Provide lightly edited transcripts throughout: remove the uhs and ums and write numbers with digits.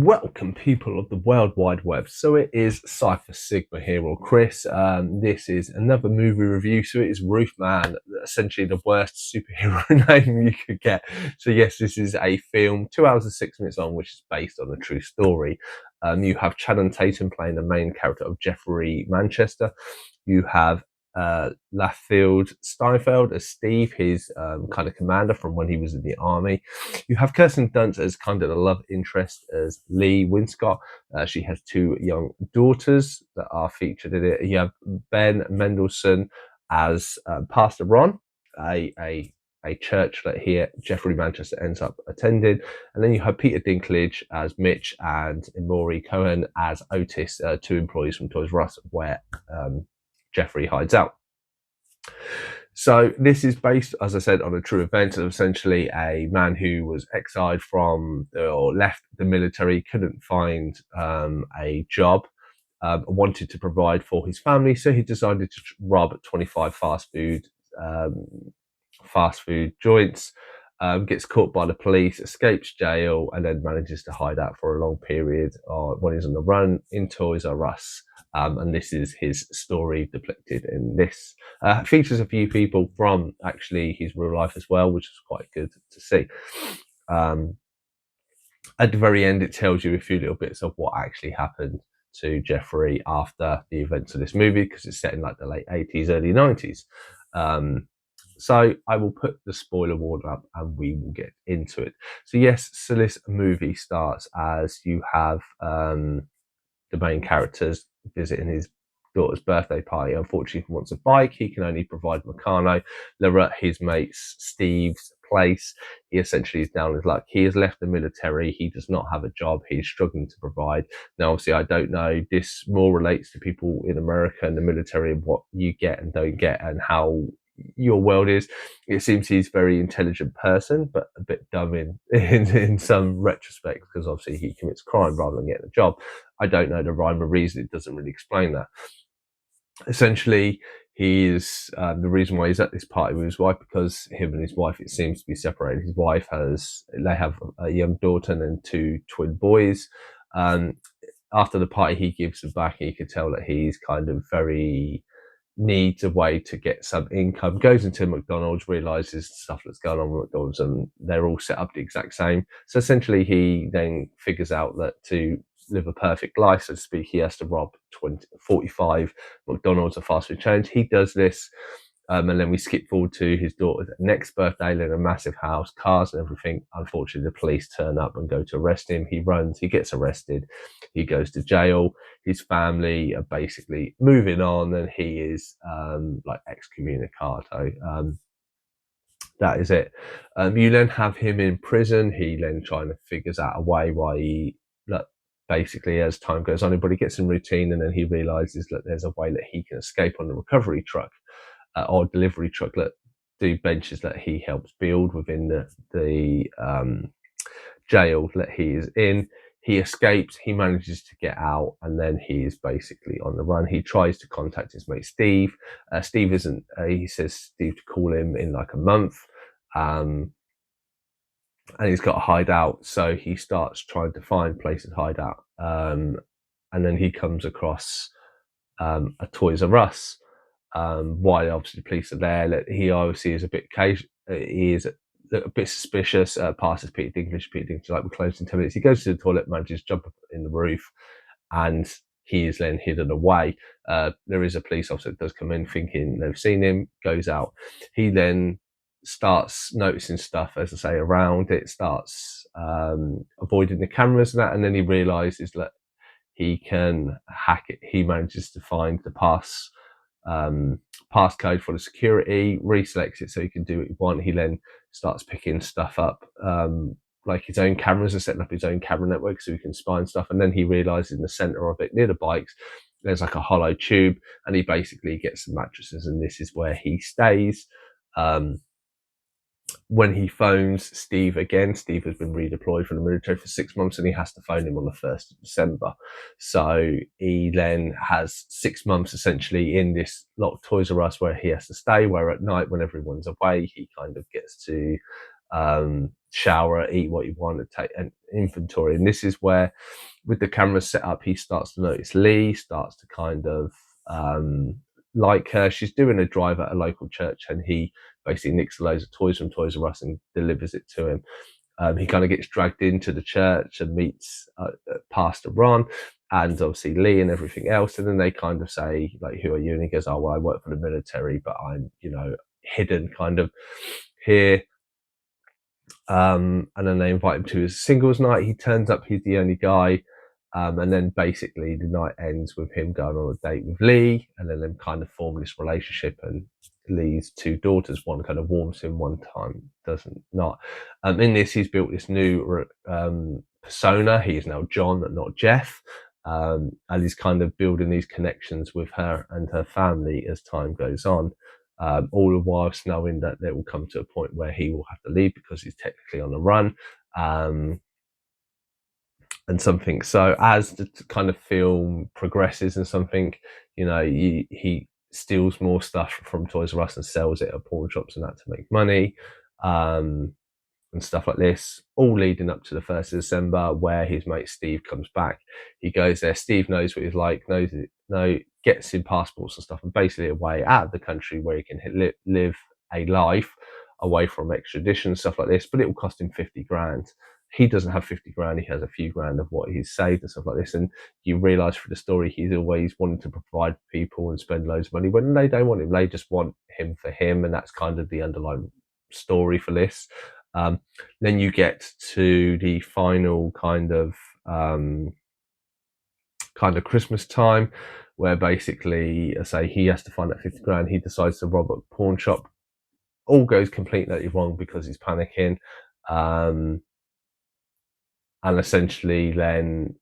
Welcome, people of the World Wide Web. So it is Cypher Sigma here, or Chris. This is another movie review. So it is Roofman, essentially the worst superhero name you could get. So yes, this is a film, 2 hours and 6 minutes long, which is based on a true story. You have Channing Tatum playing the main character of Jeffrey Manchester. You have Laffield Steinfeld as Steve, his kind of commander from when he was in the army. You have Kirsten Dunst as kind of the love interest as Lee Winscott. She has 2 young daughters that are featured in it. You have Ben Mendelsohn as Pastor Ron, a church that Jeffrey Manchester ends up attending. And then you have Peter Dinklage as Mitch and Imori Cohen as Otis, 2 employees from Toys R Us, where Jeffrey hides out. So this is based, as I said, on a true event of essentially a man who was exiled from or left the military, couldn't find a job, wanted to provide for his family, so he decided to rob 25 fast food joints. Gets caught by the police, escapes jail, and then manages to hide out for a long period when he's on the run in Toys R Us. And this is his story depicted in this. Features a few people from actually his real life as well, which is quite good to see. At the very end, it tells you a few little bits of what actually happened to Jeffrey after the events of this movie, because it's set in like the late 80s, early 90s. So I will put the spoiler warning up and we will get into it. So yes, so this movie starts as you have the main characters visiting his daughter's birthday party. Unfortunately, he wants a bike. He can only provide Meccano. They're at his mate's Steve's place. He essentially is down his luck. He has left the military. He does not have a job. He's struggling to provide. Now, obviously, I don't know. This more relates to people in America and the military and what you get and don't get and how your world is. It seems he's a very intelligent person, but a bit dumb in some retrospect, because obviously he commits crime rather than getting a job. I don't know the rhyme or reason. It doesn't really explain that. Essentially, he is the reason why he's at this party with his wife, because him and his wife, it seems to be separated. His wife they have a young daughter and then 2 twin boys. After the party, he gives them back, and you can tell that he's kind of very needs a way to get some income, goes into McDonald's, realizes stuff that's going on with McDonald's, and they're all set up the exact same. So essentially, he then figures out that to live a perfect life, so to speak, he has to rob 45 McDonald's or fast food chains. He does this. And then we skip forward to his daughter's next birthday. They're in a massive house, cars and everything. Unfortunately, the police turn up and go to arrest him. He runs, he gets arrested, he goes to jail. His family are basically moving on, and he is like excommunicado. That is it. You then have him in prison. He then trying to figures out a way why he, basically, as time goes on, everybody gets in routine, and then he realizes that there's a way that he can escape on the recovery truck. Or delivery truck that do benches that he helps build within the jail that he is in. He escapes, he manages to get out, and then he is basically on the run. He tries to contact his mate Steve. Steve isn't, he says Steve to call him in like a month. And he's got a hideout, so he starts trying to find places to hide out. And then he comes across a Toys R Us. Why obviously the police are there. He obviously is a bit he is a bit suspicious. Passes Peter Dinklage, like, we're closed in 10 minutes. He goes to the toilet, manages to jump up in the roof, and he is then hidden away. There is a police officer that does come in thinking they've seen him, goes out. He then starts noticing stuff, as I say, around it, starts avoiding the cameras and that, and then he realizes that he can hack it. He manages to find the passcode for the security, reselects it so he can do what he wants. He then starts picking stuff up, like his own cameras, and setting up his own camera network so he can spy and stuff. And then he realizes in the center of it, near the bikes, there's like a hollow tube, and he basically gets some mattresses, and this is where he stays. When he phones Steve again, Steve has been redeployed from the military for 6 months, and he has to phone him on the 1st of December. So he then has 6 months essentially in this locked Toys R Us where he has to stay, where at night when everyone's away, he kind of gets to shower, eat what you want, and take an inventory. And this is where, with the camera set up, he starts to notice Lee, starts to kind of like her. She's doing a drive at a local church, and he basically nicks loads of toys from Toys R Us and delivers it to him. He kind of gets dragged into the church and meets Pastor Ron and obviously Lee and everything else. And then they kind of say, like, who are you? And he goes, oh, well, I work for the military, but I'm, hidden kind of here. And then they invite him to his singles night. He turns up, he's the only guy. And then basically the night ends with him going on a date with Lee, and then them kind of form this relationship. And Lee's two daughters, one kind of warms him, one time doesn't not. In this, he's built this new persona. He is now John, not Jeff. And he's kind of building these connections with her and her family as time goes on. All the while knowing that there will come to a point where he will have to leave because he's technically on the run. And something. So as the kind of film progresses and something, he steals more stuff from Toys R Us and sells it at pawn shops and that to make money, and stuff like this, all leading up to the 1st of December, where his mate Steve comes back. He goes there. Steve knows what he's like, gets him passports and stuff, and basically a way out of the country where he can live a life away from extradition, stuff like this. But it will cost him 50 grand. He doesn't have 50 grand. He has a few grand of what he's saved and stuff like this. And you realise through the story, he's always wanted to provide for people and spend loads of money when they don't want him. They just want him for him. And that's kind of the underlying story for this. Then you get to the final kind of Christmas time, where basically, I say, he has to find that 50 grand. He decides to rob a pawn shop. All goes completely wrong because he's panicking. And essentially then,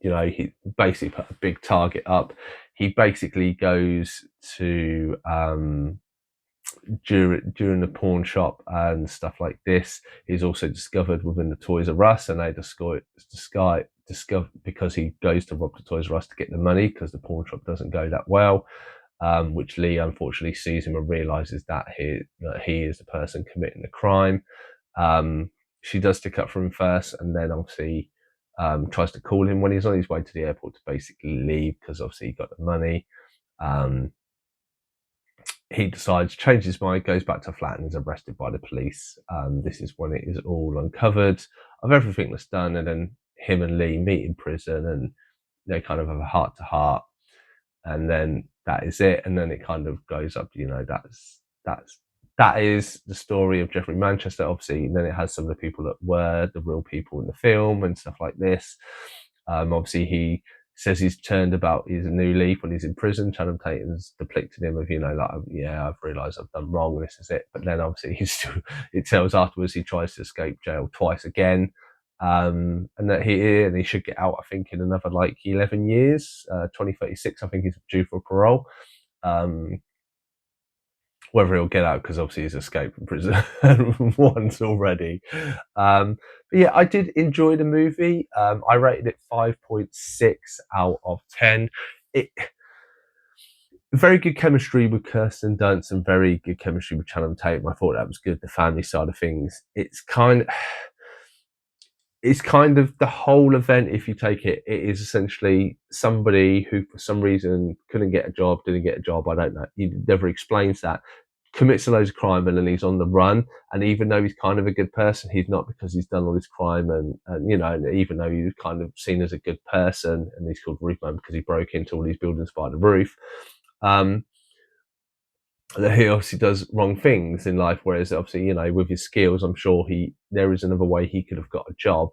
he basically put a big target up. He basically goes to, during the pawn shop and stuff like this, he's also discovered within the Toys R Us, and they discover because he goes to rob the Toys R Us to get the money, because the pawn shop doesn't go that well, which Lee unfortunately sees him and realizes that he is the person committing the crime. She does stick up for him first, and then obviously tries to call him when he's on his way to the airport to basically leave, because obviously he got the money. He decides, changes his mind, goes back to the flat and is arrested by the police. This is when it is all uncovered of everything that's done, and then him and Lee meet in prison, and they kind of have a heart to heart, and then that is it. And then it kind of goes up, that is the story of Jeffrey Manchester, obviously. And then it has some of the people that were the real people in the film and stuff like this. Obviously, he says he's turned about, he's a new leaf when he's in prison. Channing Tatum's depicted him of, I've realised I've done wrong, this is it. But then obviously it tells afterwards he tries to escape jail twice again. And that he should get out, I think, in another 11 years, 2036, I think he's due for parole. Whether he'll get out, because obviously he's escaped from prison once already. But yeah, I did enjoy the movie. I rated it 5.6 out of 10. Very good chemistry with Kirsten Dunst and very good chemistry with Channing Tatum. I thought that was good. The family side of things. It's kind of the whole event, if you take it, it is essentially somebody who for some reason didn't get a job, I don't know, he never explains that, commits a load of crime, and then he's on the run. And even though he's kind of a good person, he's not, because he's done all this crime, and even though he's kind of seen as a good person, and he's called Roofman because he broke into all these buildings by the roof, he obviously does wrong things in life, whereas obviously, with his skills, I'm sure there is another way he could have got a job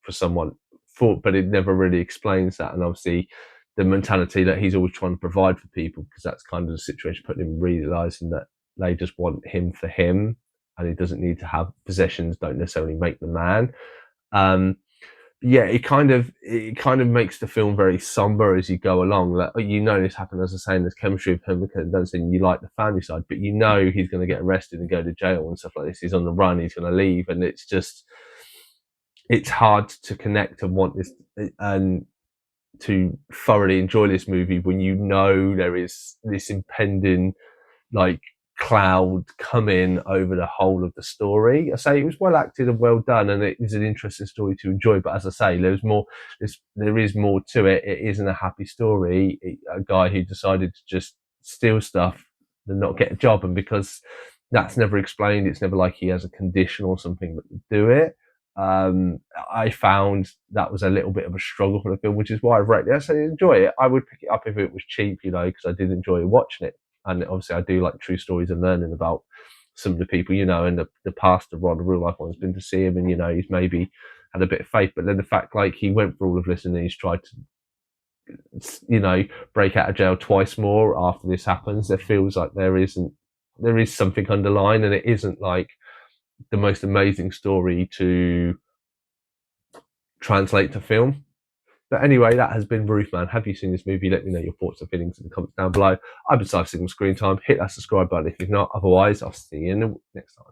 for someone, but it never really explains that. And obviously the mentality that he's always trying to provide for people, because that's kind of the situation, putting him realizing that they just want him for him, and he doesn't need to have possessions, don't necessarily make the man. Yeah, it kind of makes the film very somber as you go along. This happened, as I say, there's chemistry with him, because you like the family side, but he's going to get arrested and go to jail and stuff like this. He's on the run, he's going to leave, and it's hard to connect and want this and to thoroughly enjoy this movie when there is this impending cloud come in over the whole of the story. I say it was well acted and well done, and it is an interesting story to enjoy. But as I say, there is more to it. It isn't a happy story. A guy who decided to just steal stuff and not get a job, and because that's never explained, it's never like he has a condition or something that would do it. I found that was a little bit of a struggle for the film, which is why I've rated it. I say enjoy it. I would pick it up if it was cheap, because I did enjoy watching it. And obviously I do like true stories and learning about some of the people, and the pastor Ron, the real life one, has been to see him, and he's maybe had a bit of faith. But then the fact, like, he went through all of this and then he's tried to, break out of jail twice more after this happens, there feels like there is something underlying, and it isn't like the most amazing story to translate to film. But anyway, that has been Roofman. Have you seen this movie? Let me know your thoughts and feelings in the comments down below. I've been Signal Screen Time. Hit that subscribe button if you've not. Otherwise, I'll see you in the next time.